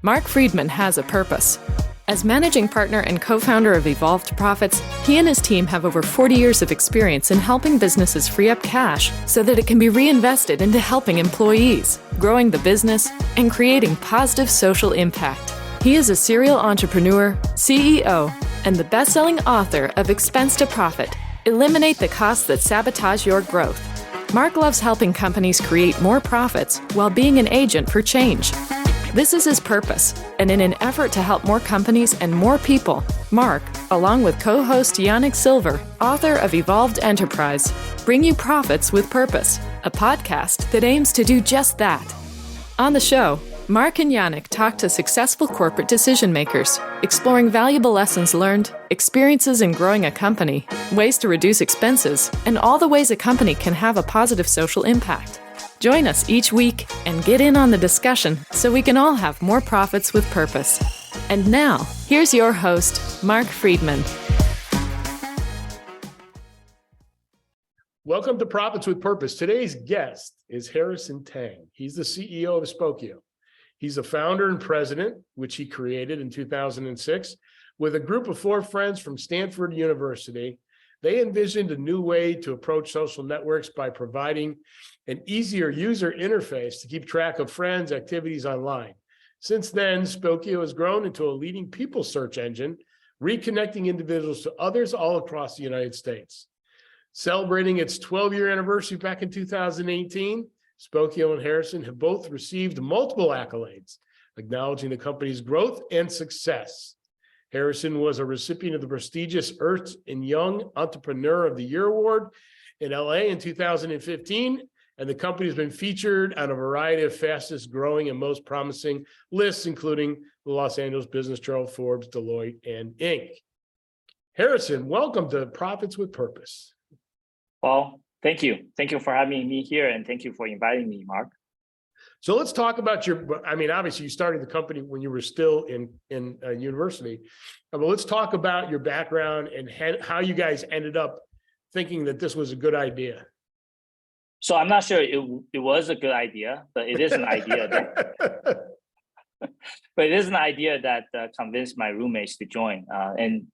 Mark Friedman has a purpose. As managing partner and co-founder of Evolved Profits, he and his team have over 40 years of experience in helping businesses free up cash so that it can be reinvested into helping employees, growing the business, and creating positive social impact. He is a serial entrepreneur, CEO, and the best-selling author of Expense to Profit: Eliminate the Costs That Sabotage Your Growth. Mark loves helping companies create more profits while being an agent for change. This is his purpose, and in an effort to help more companies and more people, Mark, along with co-host Yannick Silver, author of Evolved Enterprise, bring you Profits with Purpose, a podcast that aims to do just that. On the show, Mark and Yannick talk to successful corporate decision makers, exploring valuable lessons learned, experiences in growing a company, ways to reduce expenses, and all the ways a company can have a positive social impact. Join us each week and get in on the discussion so we can all have more profits with purpose. And now, here's your host, Mark Friedman. Welcome to Profits with Purpose. Today's guest is Harrison Tang. He's the CEO of Spokeo. He's the founder and president, which he created in 2006, with a group of 4 friends from Stanford University. They envisioned a new way to approach social networks by providing an easier user interface to keep track of friends' activities online. Since then, Spokeo has grown into a leading people search engine, reconnecting individuals to others all across the United States. Celebrating its 12-year anniversary back in 2018, Spokeo and Harrison have both received multiple accolades, acknowledging the company's growth and success. Harrison was a recipient of the prestigious Ernst Young Entrepreneur of the Year Award in LA in 2015, and the company has been featured on a variety of fastest growing and most promising lists, including the Los Angeles Business Journal, Forbes, Deloitte, and Inc. Harrison, welcome to Profits with Purpose. Well, thank you. Thank you for having me here, and thank you for inviting me, Mark. So let's talk about obviously you started the company when you were still in university, but let's talk about your background and how you guys ended up thinking that this was a good idea. So I'm not sure it was a good idea, but it is an idea. But it is an idea that convinced my roommates to join, and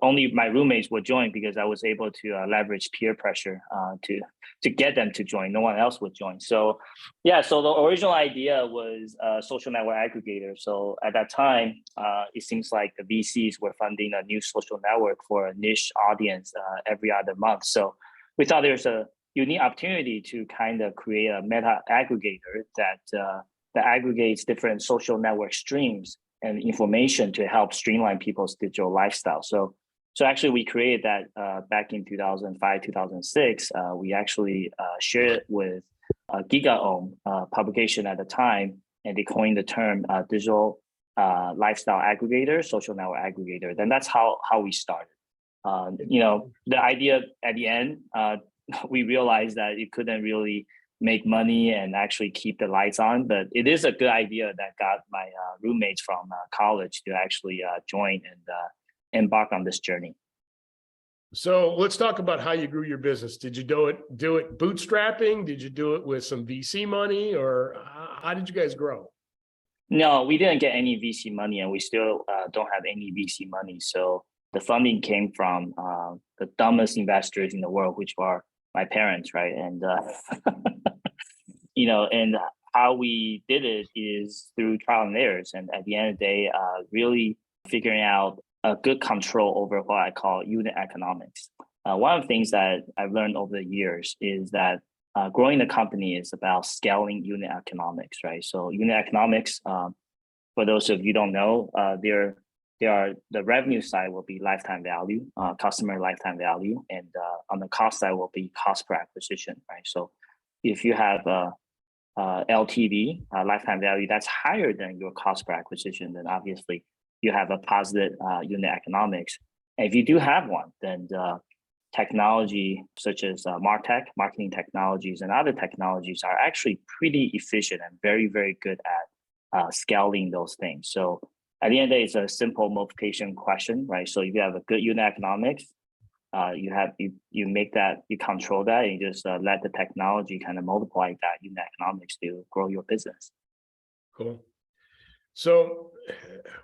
only my roommates would join because I was able to leverage peer pressure to get them to join. No one else would join. So yeah, so the original idea was a social network aggregator. So at that time, it seems like the VCs were funding a new social network for a niche audience every other month. So we thought there's a unique opportunity to kind of create a meta aggregator that aggregates different social network streams and information to help streamline people's digital lifestyle. So actually we created that back in 2005, 2006. We actually shared it with GigaOM publication at the time, and they coined the term digital lifestyle aggregator, social network aggregator. Then that's how we started. The idea at the end, we realized that it couldn't really make money and actually keep the lights on, but it is a good idea that got my roommates from college to actually join and embark on this journey. So let's talk about how you grew your business. Did you do it bootstrapping? Did you do it with some VC money, or how did you guys grow? No, we didn't get any VC money, and we still don't have any VC money. So the funding came from the dumbest investors in the world, which are my parents, right? And and how we did it is through trial and errors. And at the end of the day, really figuring out a good control over what I call unit economics. One of the things that I've learned over the years is that growing the company is about scaling unit economics, right? So unit economics, for those of you who don't know, the revenue side will be lifetime value, customer lifetime value, and on the cost side will be cost per acquisition, right? So if you have LTV, lifetime value, that's higher than your cost per acquisition, then obviously you have a positive unit economics. And if you do have one, then the technology such as MarTech, marketing technologies, and other technologies are actually pretty efficient and very, very good at scaling those things. So at the end of the day, it's a simple multiplication question, right? So if you have a good unit economics, you make that, you control that, and you just let the technology kind of multiply that unit economics to grow your business. Cool. So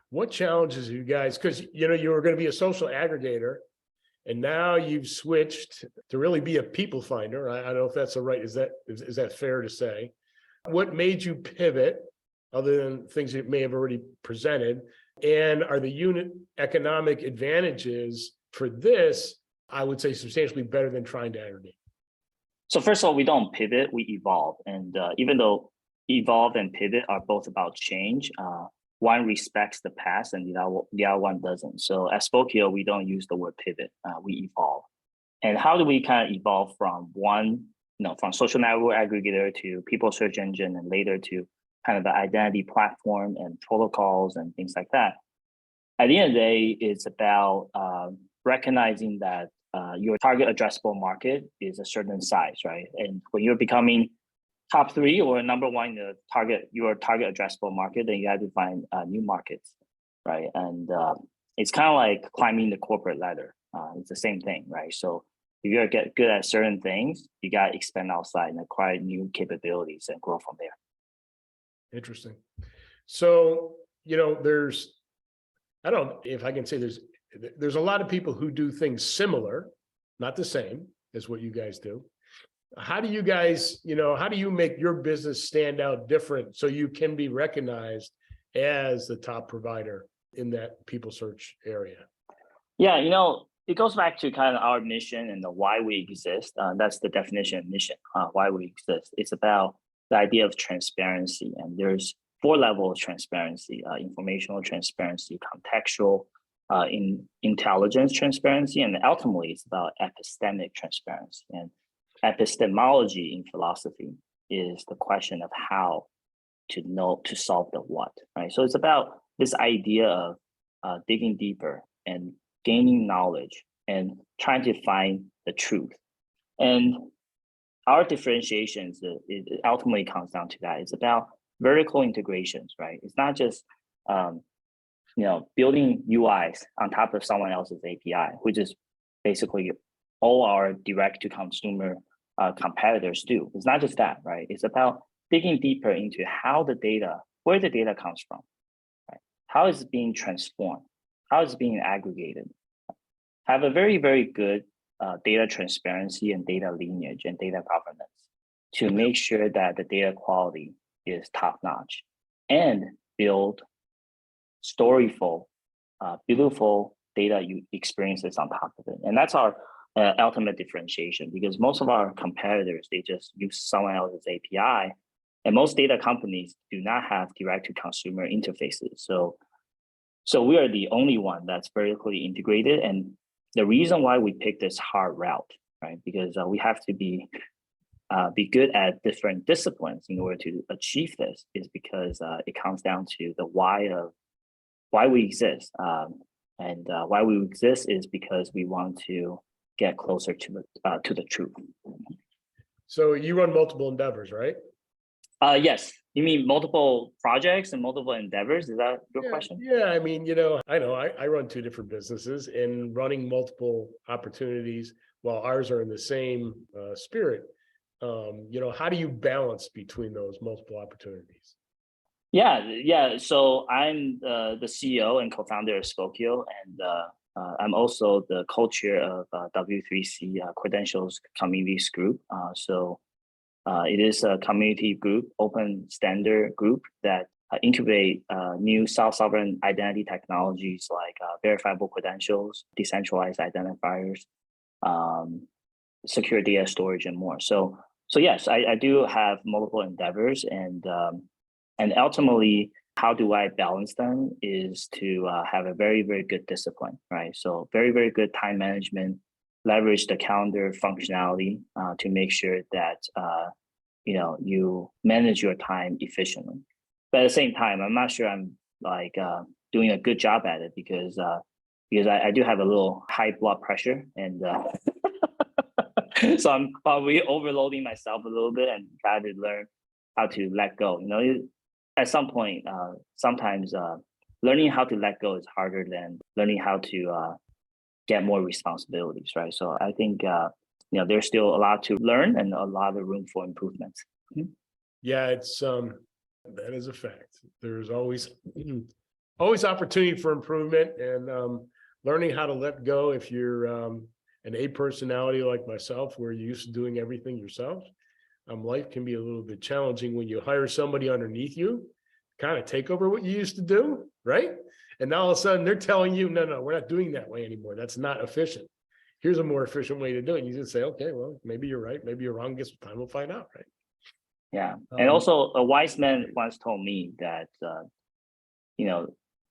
what challenges you guys, because you were going to be a social aggregator and now you've switched to really be a people finder. I don't know if that's is that fair to say? What made you pivot other than things that may have already presented? And are the unit economic advantages for this, I would say, substantially better than trying to aggregate? So first of all, we don't pivot, we evolve. And even though evolve and pivot are both about change, one respects the past and the other one doesn't. So at Spokeo, we don't use the word pivot, we evolve. And how do we kind of evolve from from social network aggregator to people search engine and later to kind of the identity platform and protocols and things like that? At the end of the day, it's about recognizing that your target addressable market is a certain size, right? And when you're becoming top 3 or number 1 in your target addressable market, then you have to find new markets, right? And it's kind of like climbing the corporate ladder. It's the same thing, right? So if you're get good at certain things, you got to expand outside and acquire new capabilities and grow from there. Interesting. So, I don't know if I can say there's a lot of people who do things similar, not the same as what you guys do. How do you guys, how do you make your business stand out different so you can be recognized as the top provider in that people search area? Yeah, it goes back to kind of our mission and the why we exist. That's the definition of mission, why we exist. It's about the idea of transparency. And there's 4 levels of transparency: informational transparency, contextual, intelligence transparency, and ultimately it's about epistemic transparency. And epistemology in philosophy is the question of how to solve the what, right? So it's about this idea of digging deeper and gaining knowledge and trying to find the truth. And our differentiations, it ultimately comes down to that. It's about vertical integrations, right? It's not just building UIs on top of someone else's API, which is basically all our direct to consumer competitors do. It's not just that, right? It's about digging deeper into where the data comes from, right? How is it being transformed? How is it being aggregated? Have a very, very good data transparency and data lineage and data governance to make sure that the data quality is top-notch, and build storyful, beautiful data experiences on top of it. And that's our ultimate differentiation, because most of our competitors, they just use someone else's API, and most data companies do not have direct-to-consumer interfaces. So we are the only one that's vertically integrated. And the reason why we picked this hard route, right? Because we have to be good at different disciplines in order to achieve this, is because it comes down to the why we exist. And why we exist is because we want to get closer to the truth. So you run multiple endeavors, right? Yes. You mean multiple projects and multiple endeavors? Is that your question? Yeah. I mean, I run 2 different businesses, and running multiple opportunities while ours are in the same spirit. How do you balance between those multiple opportunities? Yeah. So I'm the CEO and co-founder of Spokeo, and I'm also the co-chair of W3C Credentials Communities Group. It is a community group, open standard group that incubate new self-sovereign identity technologies like verifiable credentials, decentralized identifiers, secure data storage, and more. So yes, I do have multiple endeavors, and ultimately, how do I balance them is to have a very, very good discipline, right? So very, very good time management, leverage the calendar functionality to make sure that you manage your time efficiently. But at the same time, I'm not sure I'm doing a good job at it, because I do have a little high blood pressure, and so I'm probably overloading myself a little bit and try to learn how to let go. At some point, sometimes learning how to let go is harder than learning how to get more responsibilities, right? So I think there's still a lot to learn and a lot of room for improvement. Yeah, it's That is a fact. There's always always opportunity for improvement, and learning how to let go. If you're an A personality like myself, where you're used to doing everything yourself, life can be a little bit challenging when you hire somebody underneath you, kind of take over what you used to do, right? And now all of a sudden they're telling you, no, we're not doing that way anymore. That's not efficient. Here's a more efficient way to do it. And you just say, okay, well, maybe you're right. Maybe you're wrong. Guess time we'll find out, right? Yeah. And also a wise man once told me that,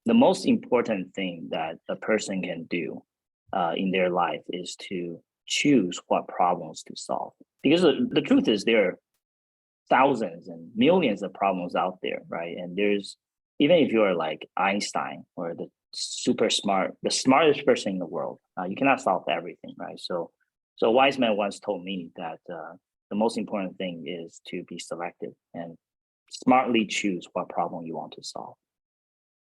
the most important thing that a person can do in their life is to choose what problems to solve. Because the truth is there are thousands and millions of problems out there, right? And there's, even if you're like Einstein or the smartest person in the world, you cannot solve everything, right? So a wise man once told me that the most important thing is to be selective and smartly choose what problem you want to solve.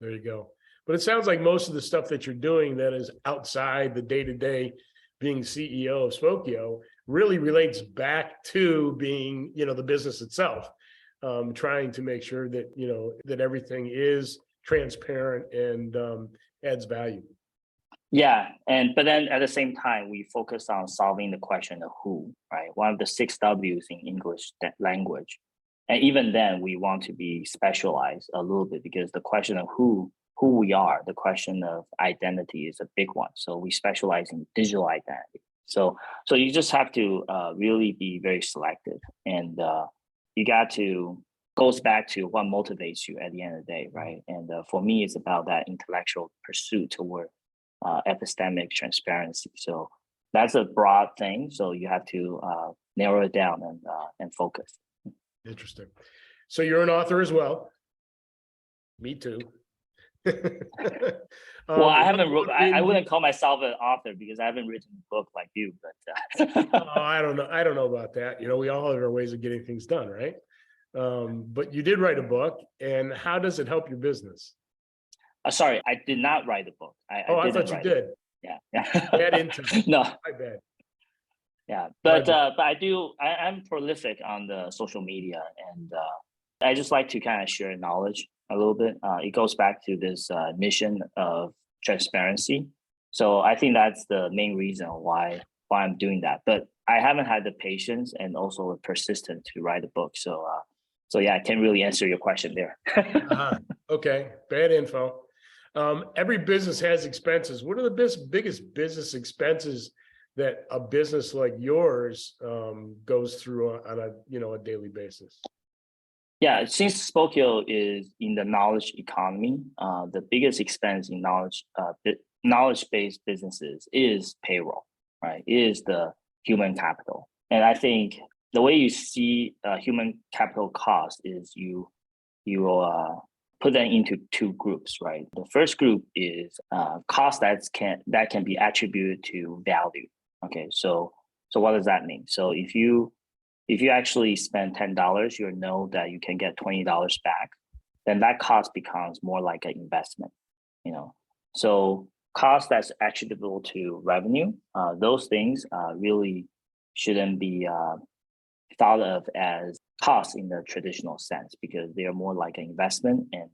There you go. But it sounds like most of the stuff that you're doing that is outside the day-to-day being CEO of Spokeo really relates back to being, the business itself, trying to make sure that, that everything is transparent and adds value. Yeah. But then at the same time, we focus on solving the question of who, right? One of the 6 W's in English language. And even then we want to be specialized a little bit, because the question of who we are, the question of identity is a big one. So we specialize in digital identity. So you just have to really be very selective, and you got to, goes back to what motivates you at the end of the day, right? And for me, it's about that intellectual pursuit toward epistemic transparency. So that's a broad thing. So you have to narrow it down and focus. Interesting. So you're an author as well. Me too. Well, I haven't wrote, I wouldn't call myself an author because I haven't written a book like you, but I don't know about that. We all have our ways of getting things done, right? But you did write a book, and how does it help your business? Sorry, I did not write a book. I thought you did. Yeah. Bad intel. No. My bad. Yeah, but I'm prolific on the social media, and I just like to kind of share knowledge a little bit. It goes back to this mission of transparency. So I think that's the main reason why I'm doing that. But I haven't had the patience and also the persistence to write a book. So yeah, I can't really answer your question there. Okay, bad info. Every business has expenses. What are the biggest business expenses that a business like yours goes through on a daily basis? Yeah, since Spokeo is in the knowledge economy, the biggest expense in knowledge-based businesses is payroll, right? Is the human capital. And I think the way you see human capital cost is you put them into 2 groups, right? The first group is cost that can be attributed to value. Okay, so what does that mean? So if you actually spend $10, you know that you can get $20 back, then that cost becomes more like an investment, So cost that's attributable to revenue, those things really shouldn't be thought of as costs in the traditional sense, because they are more like an investment, and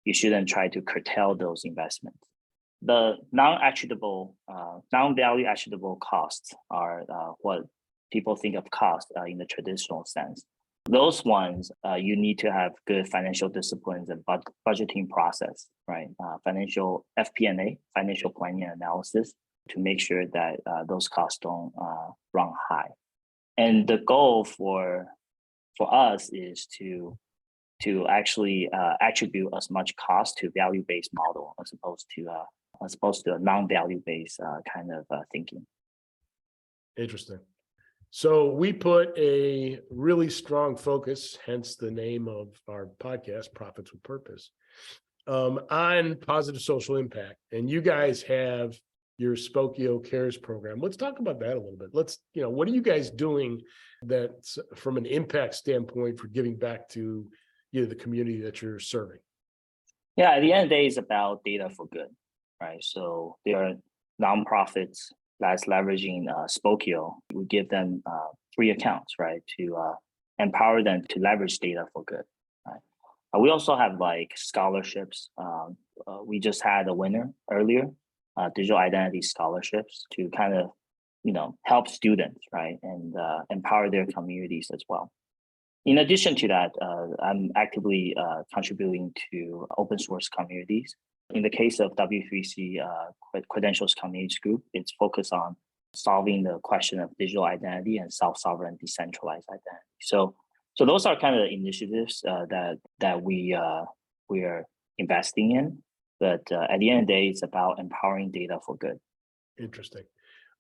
you shouldn't try to curtail those investments. The non-value attributable costs are what people think of cost in the traditional sense. Those ones, you need to have good financial disciplines and budgeting process, right? Financial FP&A, financial planning and analysis, to make sure that those costs don't run high. And the goal for us is to actually attribute as much cost to value-based model as opposed to a non-value-based kind of thinking. Interesting. So we put a really strong focus, hence the name of our podcast, Profits with Purpose, on positive social impact. And you guys have your Spokeo Cares program. Let's talk about that a little bit. What are you guys doing that's from an impact standpoint for giving back to the community that you're serving? Yeah, at the end of the day, it's about data for good, right? So there are nonprofits that's leveraging Spokeo. We give them free accounts, right, to empower them to leverage data for good, right? We also have like scholarships. We just had a winner earlier, digital identity scholarships to kind of, help students, right, and empower their communities as well. In addition to that, I'm actively contributing to open source communities. In the case of W3C Credentials Communities Group, it's focused on solving the question of digital identity and self-sovereign decentralized identity. So those are kind of the initiatives that we are investing in. But at the end of the day, it's about empowering data for good. Interesting.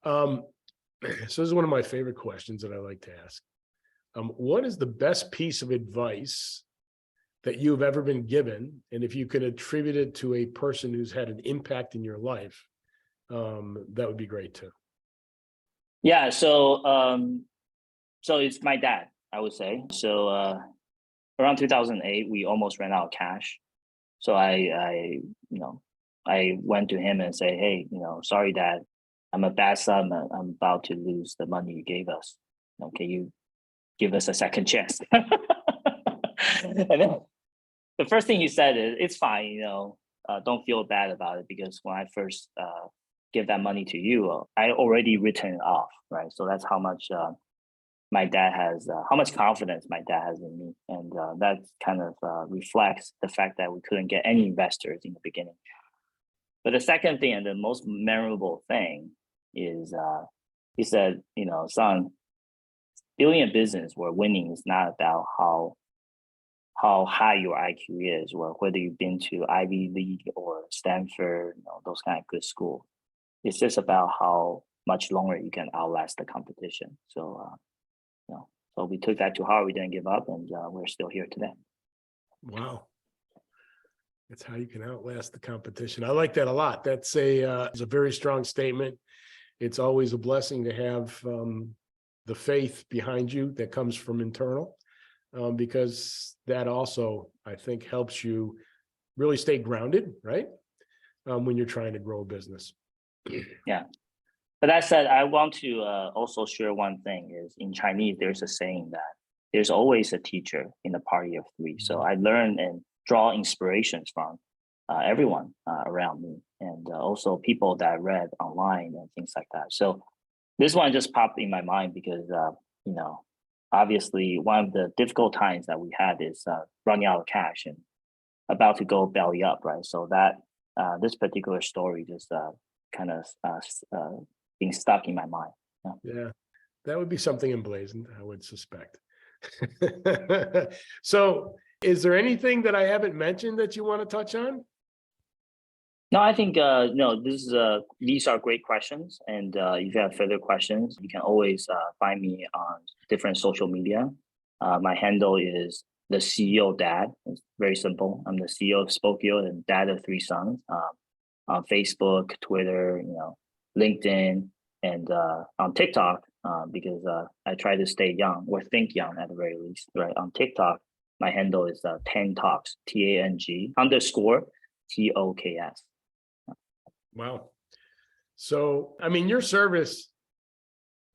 So this is one of my favorite questions that I like to ask. What is the best piece of advice that you've ever been given? And if you could attribute it to a person who's had an impact in your life, that would be great too. Yeah, so it's my dad, I would say. So around 2008, we almost ran out of cash. So I went to him and say, hey, sorry, Dad, I'm a bad son. I'm about to lose the money you gave us. Can you give us a second chance? And then the first thing he said is, it's fine, don't feel bad about it, because when I first give that money to you, I already written it off, right? So that's how much my dad has, how much confidence my dad has in me. And that kind of reflects the fact that we couldn't get any investors in the beginning. But the second thing and the most memorable thing is he said, son, building a business where winning is not about how high your IQ is, or whether you've been to Ivy League or Stanford, those kind of good schools. It's just about how much longer you can outlast the competition. So, so we took that to heart. We didn't give up, and we're still here today. Wow. That's how you can outlast the competition. I like that a lot. That's it's a very strong statement. It's always a blessing to have the faith behind you that comes from internal, because that also, I think, helps you really stay grounded, right? When you're trying to grow a business. Yeah. But that said, I want to also share one thing is in Chinese, there's a saying that there's always a teacher in a party of three. So I learn and draw inspirations from everyone around me, and also people that I read online and things like that. So this one just popped in my mind because, obviously one of the difficult times that we had is running out of cash and about to go belly up, right? So that this particular story just kind of being stuck in my mind. Yeah, that would be something emblazoned, I would suspect. So is there anything that I haven't mentioned that you want to touch on? No, I think no. These are great questions, and if you have further questions, you can always find me on different social media. My handle is the CEO Dad. It's very simple. I'm the CEO of Spokeo and dad of 3 sons. On Facebook, Twitter, LinkedIn, and on TikTok, because I try to stay young or think young at the very least, right? On TikTok, my handle is Tang Talks, TANG_TOKS. Wow. So, your service,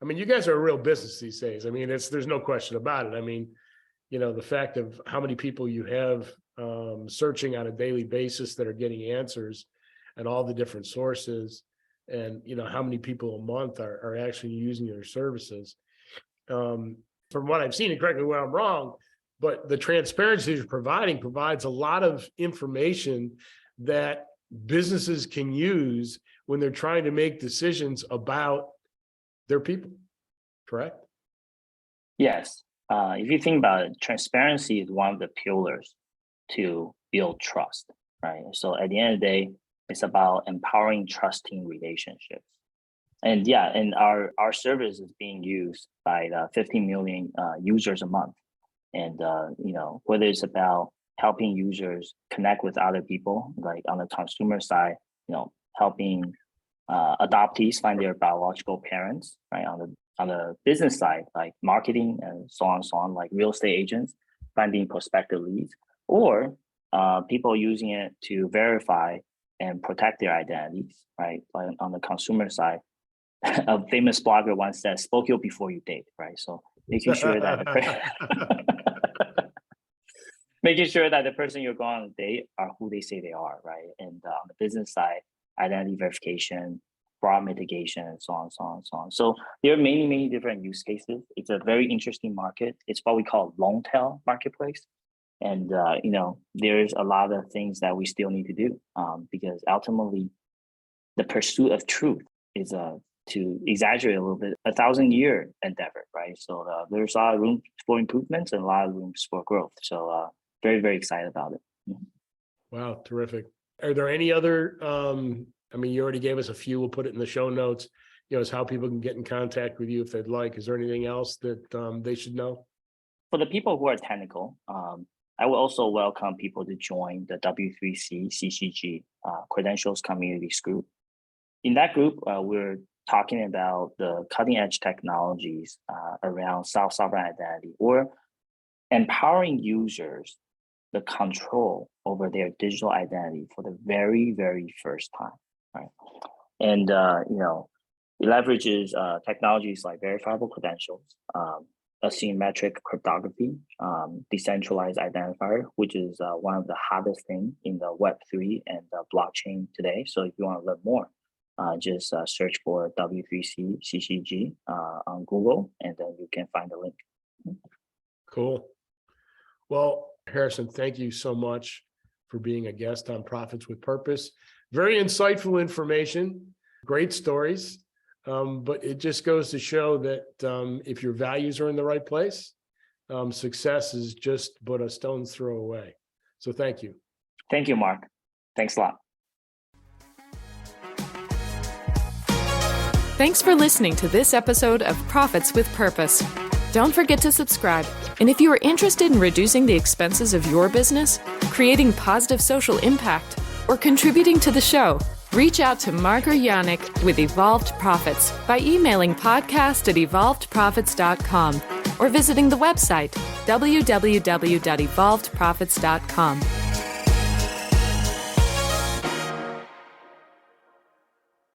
you guys are a real business these days. There's no question about it. The fact of how many people you have searching on a daily basis that are getting answers and all the different sources, and how many people a month are actually using your services. From what I've seen, and correct me where I'm wrong, but the transparency you're providing provides a lot of information that businesses can use when they're trying to make decisions about their people, correct? Yes. If you think about it, transparency is one of the pillars to build trust, right? So at the end of the day, it's about empowering trusting relationships. And our service is being used by 15 million users a month. And, whether it's about helping users connect with other people, like on the consumer side, helping adoptees find their biological parents, right? On the business side, like marketing and so on, like real estate agents finding prospective leads, or people using it to verify and protect their identities, right? Like on the consumer side, a famous blogger once said, "Spokeo before you date," right? So making sure that making sure that the person you're going on a date are who they say they are, right? And on the business side, identity verification, fraud mitigation, and so on, so on, so on. So there are many, many different use cases. It's a very interesting market. It's what we call long tail marketplace. And, there's a lot of things that we still need to do because ultimately the pursuit of truth is to exaggerate a little bit, 1,000-year endeavor, right? So there's a lot of room for improvements and a lot of room for growth. So very, very excited about it. Wow, terrific. Are there any other, you already gave us a few, we'll put it in the show notes, as how people can get in contact with you if they'd like. Is there anything else that they should know? For the people who are technical, I will also welcome people to join the W3C CCG Credentials Communities Group. In that group, we're talking about the cutting edge technologies around self-sovereign identity or empowering users the control over their digital identity for the very, very first time, right? And, it leverages technologies like verifiable credentials, asymmetric cryptography, decentralized identifier, which is one of the hottest things in the Web3 and the blockchain today. So if you want to learn more, just search for W3C CCG on Google, and then you can find the link. Cool. Well, Harrison, thank you so much for being a guest on Profits with Purpose. Very insightful information, great stories. But it just goes to show that if your values are in the right place, success is just but a stone's throw away. So thank you. Thank you, Mark. Thanks a lot. Thanks for listening to this episode of Profits with Purpose. Don't forget to subscribe. And if you are interested in reducing the expenses of your business, creating positive social impact, or contributing to the show, reach out to Mark or Yannick with Evolved Profits by emailing podcast@evolvedprofits.com or visiting the website www.evolvedprofits.com.